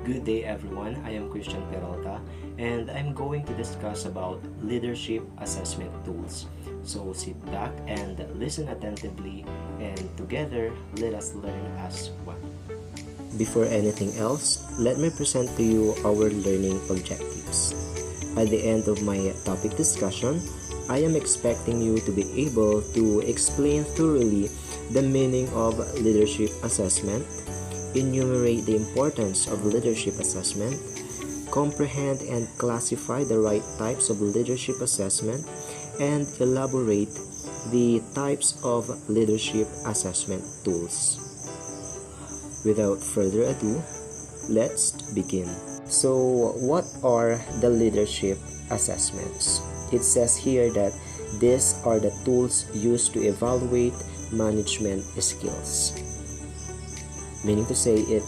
Good day everyone, I am Christian Peralta and I'm going to discuss about leadership assessment tools. So sit back and listen attentively and together let us learn as one. Before anything else, let me present to you our learning objectives. At the end of my topic discussion, I am expecting you to be able to explain thoroughly the meaning of leadership assessment, enumerate the importance of leadership assessment, comprehend and classify the right types of leadership assessment, and elaborate the types of leadership assessment tools. Without further ado, let's begin. So, what are the leadership assessments? It says here that these are the tools used to evaluate management skills. Meaning to say it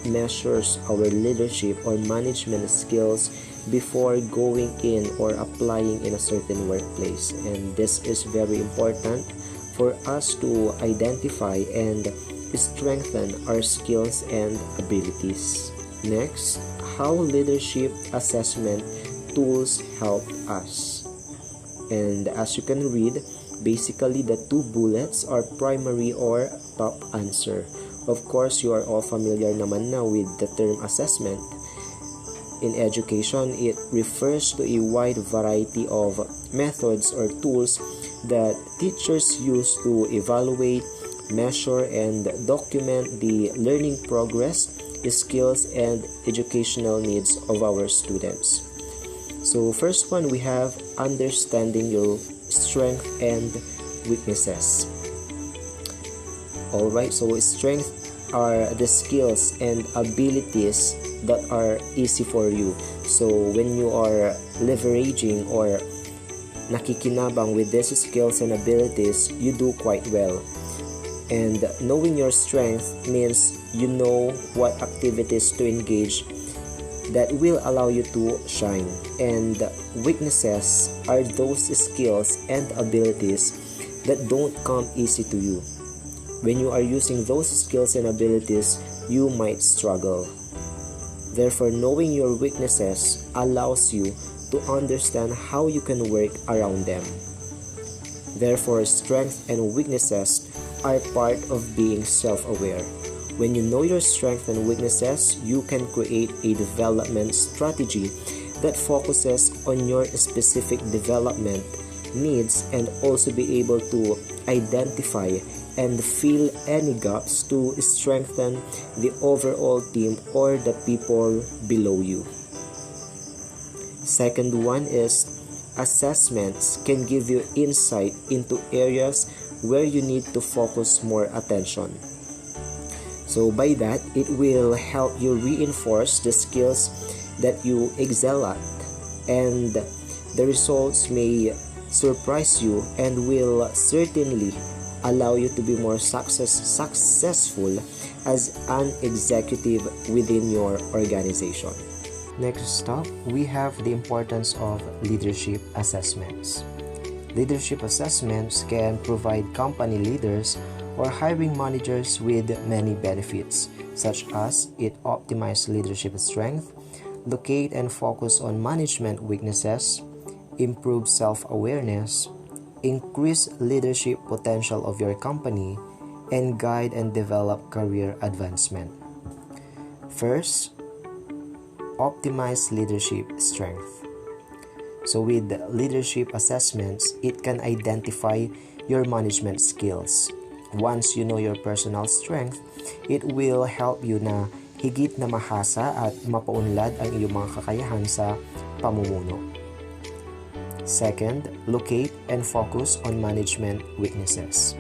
measures our leadership or management skills before going in or applying in a certain workplace. And this is very important for us to identify and strengthen our skills and abilities. Next, how leadership assessment tools help us. And as you can read, basically the two bullets are primary or top answer. Of course, you are all familiar naman na with the term assessment. In education, it refers to a wide variety of methods or tools that teachers use to evaluate, measure, and document the learning progress, skills, and educational needs of our students. So first one, we have understanding your strength and weaknesses. Alright, so strength are the skills and abilities that are easy for you. So when you are leveraging or nakikinabang with these skills and abilities, you do quite well. And knowing your strength means you know what activities to engage that will allow you to shine. And weaknesses are those skills and abilities that don't come easy to you. When you are using those skills and abilities, you might struggle. Therefore, knowing your weaknesses allows you to understand how you can work around them. Therefore, strengths and weaknesses are part of being self-aware. When you know your strengths and weaknesses, you can create a development strategy that focuses on your specific development needs and also be able to identify and fill any gaps to strengthen the overall team or the people below you. Second one is assessments can give you insight into areas where you need to focus more attention. So by that, it will help you reinforce the skills that you excel at, and the results may surprise you and will certainly allow you to be more successful as an executive within your organization. Next up, we have the importance of leadership assessments. Leadership assessments can provide company leaders or hiring managers with many benefits, such as it optimizes leadership strength, locate and focus on management weaknesses, improve self-awareness, increase leadership potential of your company, and guide and develop career advancement. First, optimize leadership strength. So with leadership assessments, it can identify your management skills. Once you know your personal strength, it will help you na higit na mahasa at mapaunlad ang iyong mga kakayahan sa pamumuno. Second, locate and focus on management weaknesses.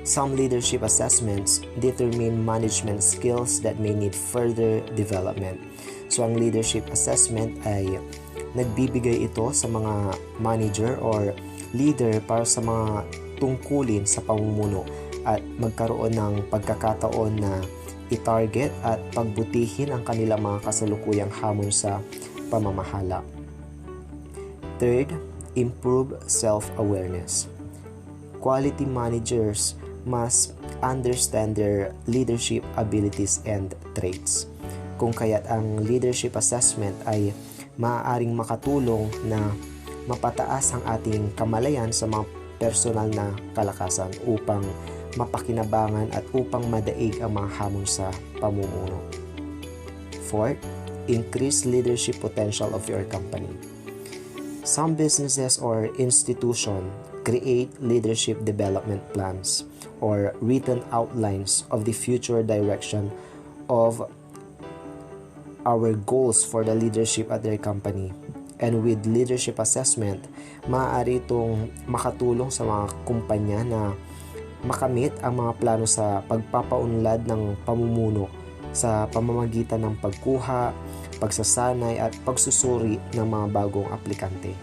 Some leadership assessments determine management skills that may need further development. So ang leadership assessment ay nagbibigay ito sa mga manager or leader para sa mga tungkulin sa pamumuno at magkaroon ng pagkakataon na i-target at pagbutihin ang kanilang mga kasalukuyang hamon sa pamamahala. Third, improve self-awareness. Quality managers must understand their leadership abilities and traits. kung kaya't ang leadership assessment ay maaaring makatulong na mapataas ang ating kamalayan sa mga personal na kalakasan upang mapakinabangan at upang madaig ang mga hamon sa pamumuno. Fourth, increase leadership potential of your company. Some businesses or institutions create leadership development plans or written outlines of the future direction of our goals for the leadership at their company. And with leadership assessment, maaari itong makatulong sa mga kumpanya na makamit ang mga plano sa pagpapaunlad ng pamumuno sa pamamagitan ng pagkuha, pagsasanay at pagsusuri ng mga bagong aplikante.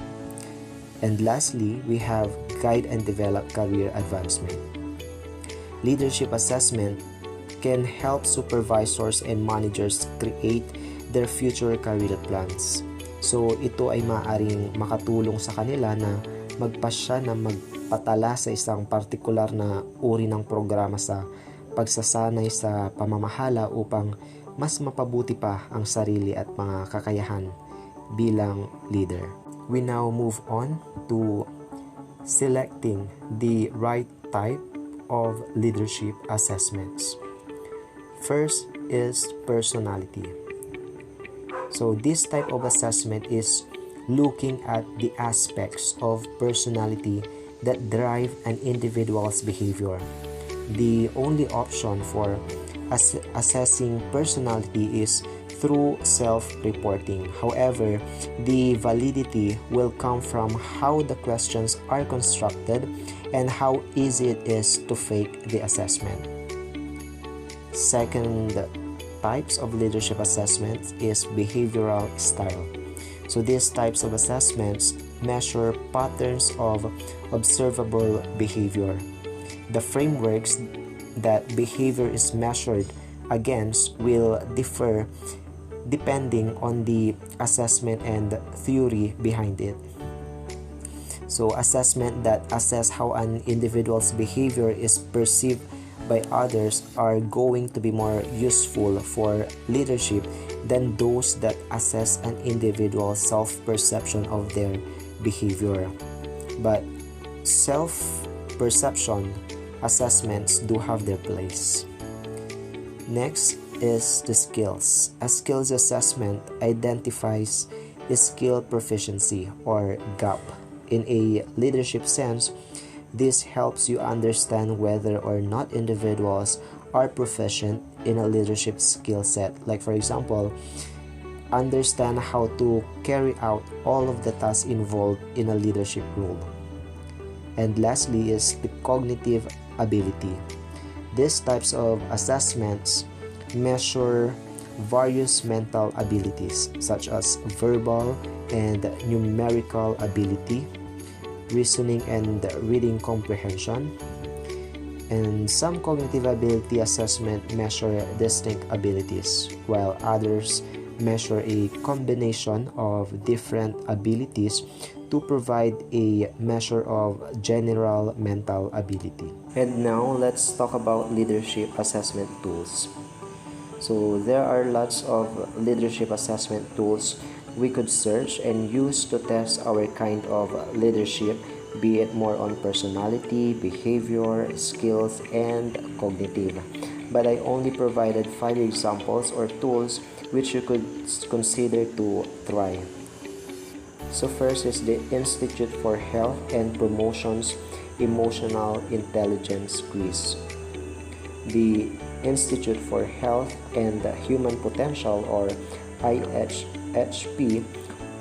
And lastly, we have guide and develop career advancement. Leadership assessment can help supervisors and managers create their future career plans. So ito ay maaaring makatulong sa kanila na magpasya na magpatala sa isang partikular na uri ng programa sa pagsasanay sa pamamahala upang mas mapabuti pa ang sarili at mga kakayahan bilang leader. We now move on to selecting the right type of leadership assessments. First is personality. So this type of assessment is looking at the aspects of personality that drive an individual's behavior. The only option for assessing personality is through self-reporting. However, the validity will come from how the questions are constructed and how easy it is to fake the assessment. Second types of leadership assessments is behavioral style. So these types of assessments measure patterns of observable behavior. The frameworks that behavior is measured against will differ depending on the assessment and theory behind it. So assessment that assess how an individual's behavior is perceived by others are going to be more useful for leadership than those that assess an individual's self-perception of their behavior. But self-perception assessments do have their place. Next is the skills. A skills assessment identifies a skill proficiency or gap. In a leadership sense, this helps you understand whether or not individuals are proficient in a leadership skill set. Like for example, understand how to carry out all of the tasks involved in a leadership role. And lastly is the cognitive ability. These types of assessments measure various mental abilities such as verbal and numerical ability, reasoning and reading comprehension, and some cognitive ability assessment measure distinct abilities, while others measure a combination of different abilities to provide a measure of general mental ability. And now let's talk about leadership assessment tools. So there are lots of leadership assessment tools we could search and use to test our kind of leadership, be it more on personality, behavior, skills, and cognitive. But I only provided 5 examples or tools which you could consider to try. So first is the Institute for Health and Promotion's Emotional Intelligence Quiz. The Institute for Health and Human Potential or IHP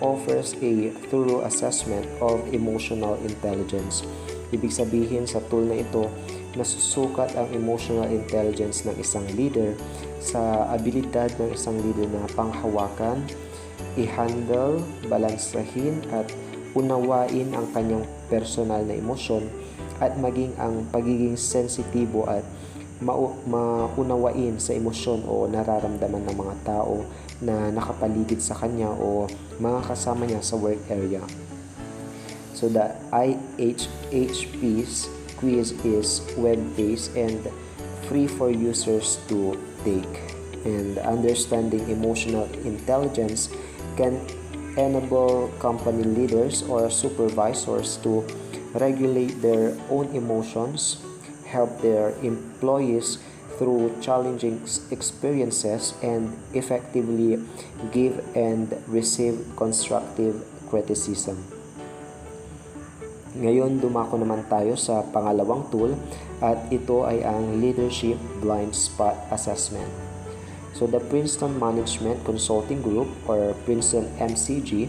offers a thorough assessment of emotional intelligence. Ibig sabihin sa tool na ito, nasusukat ang emotional intelligence ng isang leader sa abilidad ng isang leader na panghawakan, i-handle, balansahin at unawain ang kanyang personal na emosyon at maging ang pagiging sensitibo at maunawain sa emosyon o nararamdaman ng mga tao na nakapaligid sa kanya o mga kasama niya sa work area. So the IHHP's quiz is web-based and free for users to take. And understanding emotional intelligence can enable company leaders or supervisors to regulate their own emotions, help their employees through challenging experiences, and effectively give and receive constructive criticism. Ngayon, dumako naman tayo sa pangalawang tool at ito ay ang Leadership Blind Spot Assessment. So the Princeton Management Consulting Group or Princeton MCG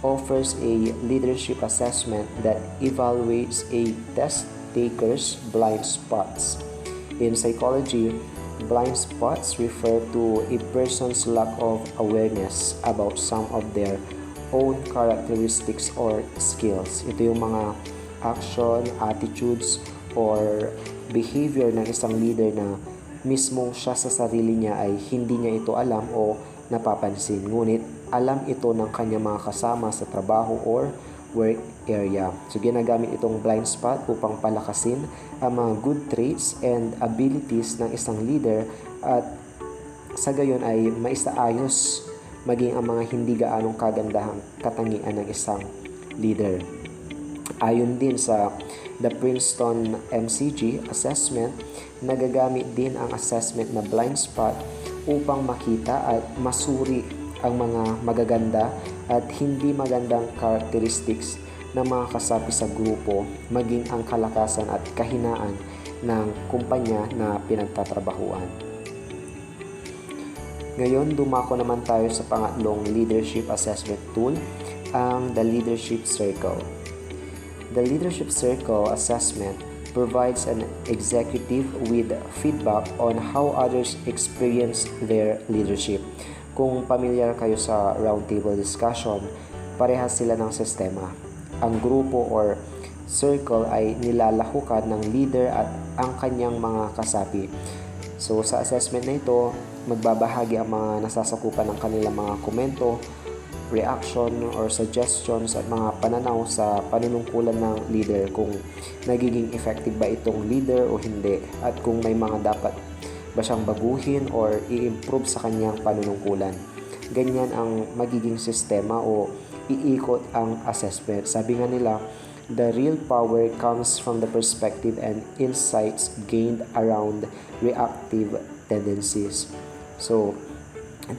offers a leadership assessment that evaluates a test taker's blind spots. In psychology, blind spots refer to a person's lack of awareness about some of their own characteristics or skills. Ito yung mga action, attitudes, or behavior ng isang leader na mismo siya sa sarili niya ay hindi niya ito alam o napapansin. Ngunit alam ito ng kanyang mga kasama sa trabaho or work area. So ginagamit itong blind spot upang palakasin ang mga good traits and abilities ng isang leader at sa gayon ay maisaayos maging ang mga hindi gaanong kagandahang katangian ng isang leader. Ayon din sa the Princeton MCG assessment, nagagamit din ang assessment na blind spot upang makita at masuri ang mga magaganda at hindi magandang characteristics ng mga kasapi sa grupo, maging ang kalakasan at kahinaan ng kumpanya na pinagtatrabahuan. Ngayon, dumako naman tayo sa pangatlong leadership assessment tool, ang the Leadership Circle. The Leadership Circle assessment provides an executive with feedback on how others experience their leadership. Kung pamilyar kayo sa roundtable discussion, parehas sila ng sistema. Ang grupo or circle ay nilalahukan ng leader at ang kanyang mga kasapi. So sa assessment na ito, magbabahagi ang mga nasasakupan ng kanilang mga komento, reaction or suggestions at mga pananaw sa panunungkulan ng leader, kung nagiging effective ba itong leader o hindi, at kung may mga dapat ba siyang baguhin or i-improve sa kanyang panunungkulan. Ganyan ang magiging sistema o iikot ang assessment. Sabi nga nila, the real power comes from the perspective and insights gained around reactive tendencies. So,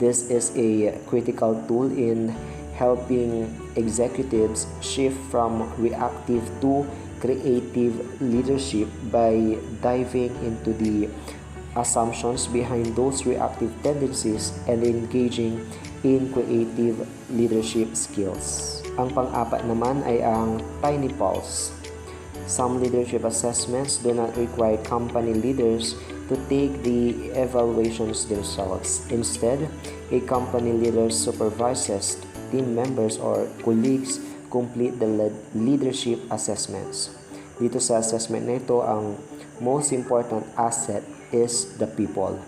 this is a critical tool in helping executives shift from reactive to creative leadership by diving into the assumptions behind those reactive tendencies and engaging in creative leadership skills. Ang pang-apat naman ay ang Tiny Pulse. Some leadership assessments do not require company leaders to take the evaluations themselves. Instead, a company leader supervises team members or colleagues complete the leadership assessments. Dito sa assessment na ito, ang most important asset is the people.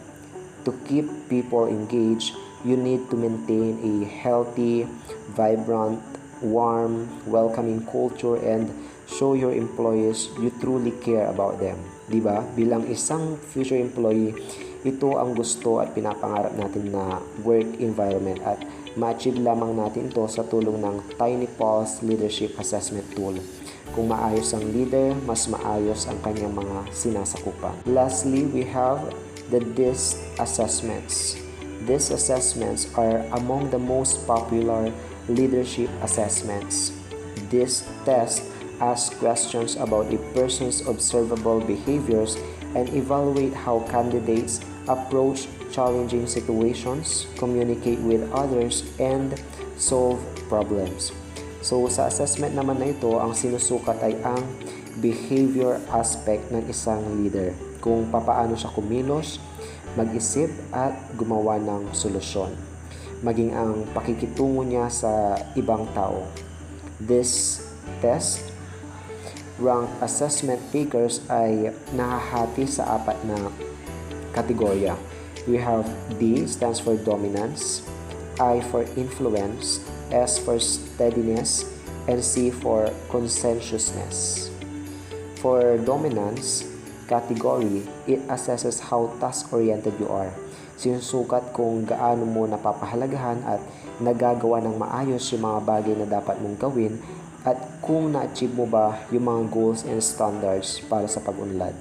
To keep people engaged, you need to maintain a healthy, vibrant, warm, welcoming culture and show your employees you truly care about them. Diba? Bilang isang future employee, ito ang gusto at pinapangarap natin na work environment at ma-achieve lamang natin ito sa tulong ng Tiny Pulse Leadership Assessment Tool. Kung maayos ang leader, mas maayos ang kanyang mga sinasakupan. Lastly, we have the DISC assessments. These assessments are among the most popular leadership assessments. This test asks questions about a person's observable behaviors and evaluate how candidates approach challenging situations, communicate with others, and solve problems. So sa assessment naman na ito, ang sinusukat ay ang behavior aspect ng isang leader. Kung papaano siya kumilos, mag-isip at gumawa ng solusyon. Maging ang pakikitungo niya sa ibang tao. This test rank assessment takers ay nahahati sa apat na kategorya. We have D stands for dominance, I for influence, S for steadiness, and C for conscientiousness. For dominance category, it assesses how task-oriented you are. Sinusukat kung gaano mo napapahalagahan at nagagawa ng maayos yung mga bagay na dapat mong gawin at kung na-achieve mo ba yung mga goals and standards para sa pag-unlad.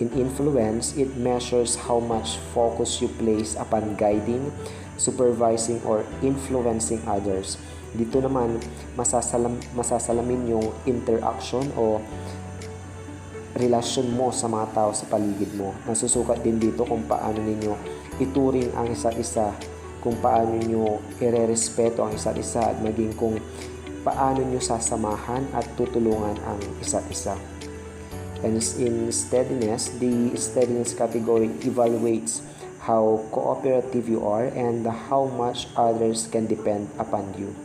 In influence, it measures how much focus you place upon guiding, supervising, or influencing others. Dito naman, masasalamin yung interaction o relasyon mo sa mga tao sa paligid mo. Nasusukat din dito kung paano ninyo ituring ang isa't isa, kung paano nyo irerespeto ang isa't isa, at maging kung paano nyo sasamahan at tutulungan ang isa't isa. And in steadiness, the steadiness category evaluates how cooperative you are and how much others can depend upon you.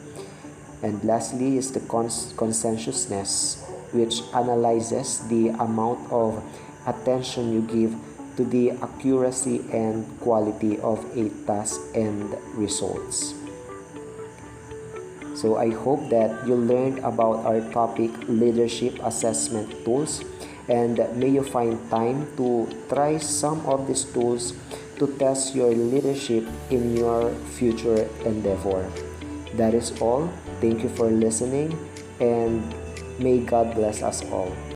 And lastly is the conscientiousness, which analyzes the amount of attention you give to the accuracy and quality of a task and results. So I hope that you learned about our topic, leadership assessment tools, and may you find time to try some of these tools to test your leadership in your future endeavor. That is all. Thank you for listening, and may God bless us all.